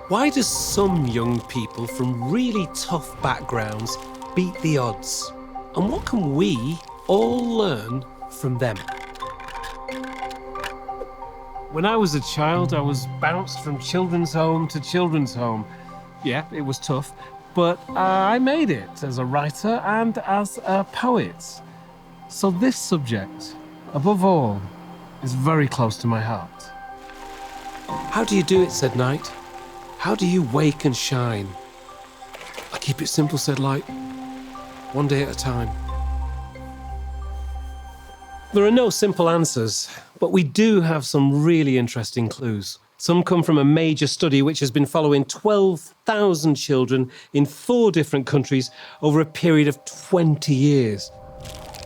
Why do some young people from really tough backgrounds beat the odds? And what can we all learn from them? When I was a child, I was bounced from children's home to children's home. Yeah, it was tough, but I made it as a writer and as a poet. So this subject, above all, is very close to my heart. How do you do it, said Night? How do you wake and shine? I keep it simple, said Light. One day at a time. There are no simple answers, but we do have some really interesting clues. Some come from a major study which has been following 12,000 children in 4 different countries over a period of 20 years.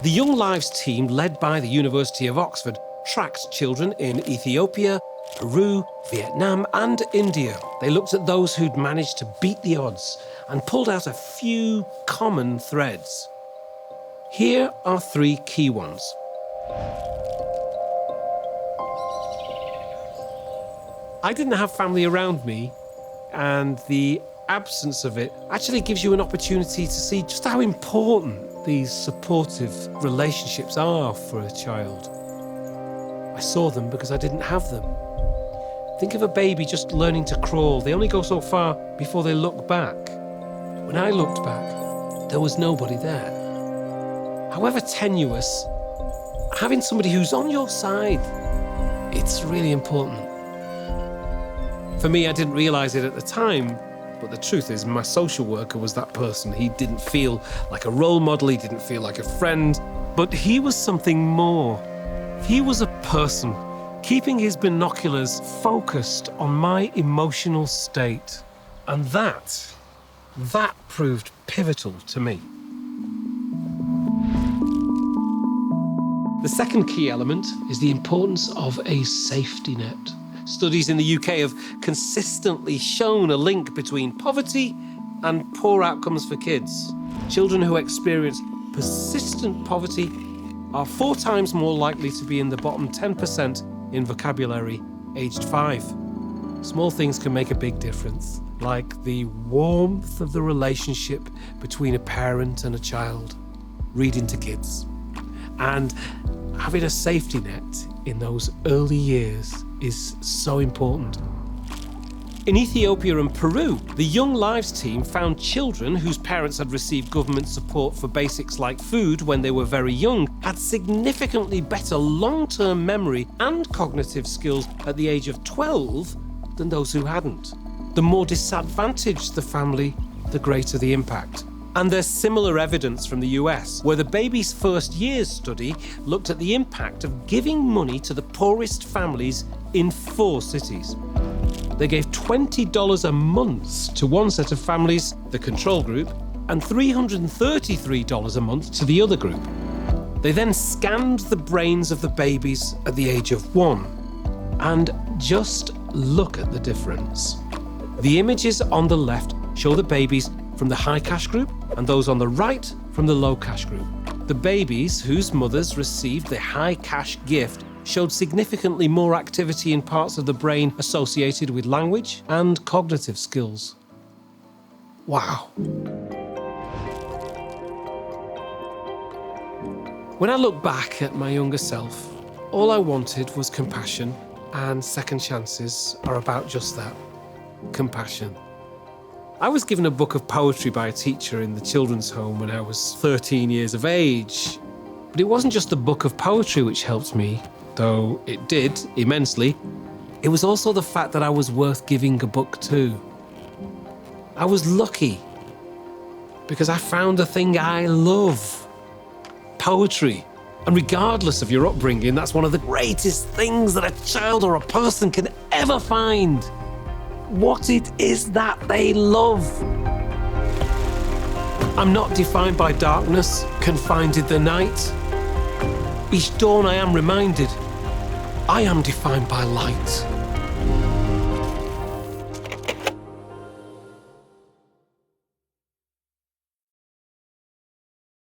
The Young Lives team, led by the University of Oxford, tracked children in Ethiopia, Peru, Vietnam and India. They looked at those who'd managed to beat the odds and pulled out a few common threads. Here are 3 key ones. I didn't have family around me, and the absence of it actually gives you an opportunity to see just how important these supportive relationships are for a child. I saw them because I didn't have them. Think of a baby just learning to crawl. They only go so far before they look back. When I looked back, there was nobody there. However tenuous, having somebody who's on your side, it's really important. For me, I didn't realize it at the time, but the truth is my social worker was that person. He didn't feel like a role model, he didn't feel like a friend, but he was something more. He was a person, keeping his binoculars focused on my emotional state. And that proved pivotal to me. The second key element is the importance of a safety net. Studies in the UK have consistently shown a link between poverty and poor outcomes for kids. Children who experience persistent poverty are 4 times more likely to be in the bottom 10% in vocabulary aged 5. Small things can make a big difference, like the warmth of the relationship between a parent and a child, reading to kids. And having a safety net in those early years is so important. In Ethiopia and Peru, the Young Lives team found children whose parents had received government support for basics like food when they were very young had significantly better long-term memory and cognitive skills at the age of 12 than those who hadn't. The more disadvantaged the family, the greater the impact. And there's similar evidence from the US, where the Baby's First Years study looked at the impact of giving money to the poorest families in 4 cities. They gave $20 a month to one set of families, the control group, and $333 a month to the other group. They then scanned the brains of the babies at the age of 1. And just look at the difference. The images on the left show the babies from the high cash group and those on the right from the low cash group. The babies whose mothers received the high cash gift showed significantly more activity in parts of the brain associated with language and cognitive skills. Wow. When I look back at my younger self, all I wanted was compassion, and second chances are about just that, compassion. I was given a book of poetry by a teacher in the children's home when I was 13 years of age. But it wasn't just the book of poetry which helped me, though it did immensely. It was also the fact that I was worth giving a book to. I was lucky because I found a thing I love, poetry. And regardless of your upbringing, that's one of the greatest things that a child or a person can ever find. What it is that they love. I'm not defined by darkness, confined in the night. Each dawn I am reminded, I am defined by light.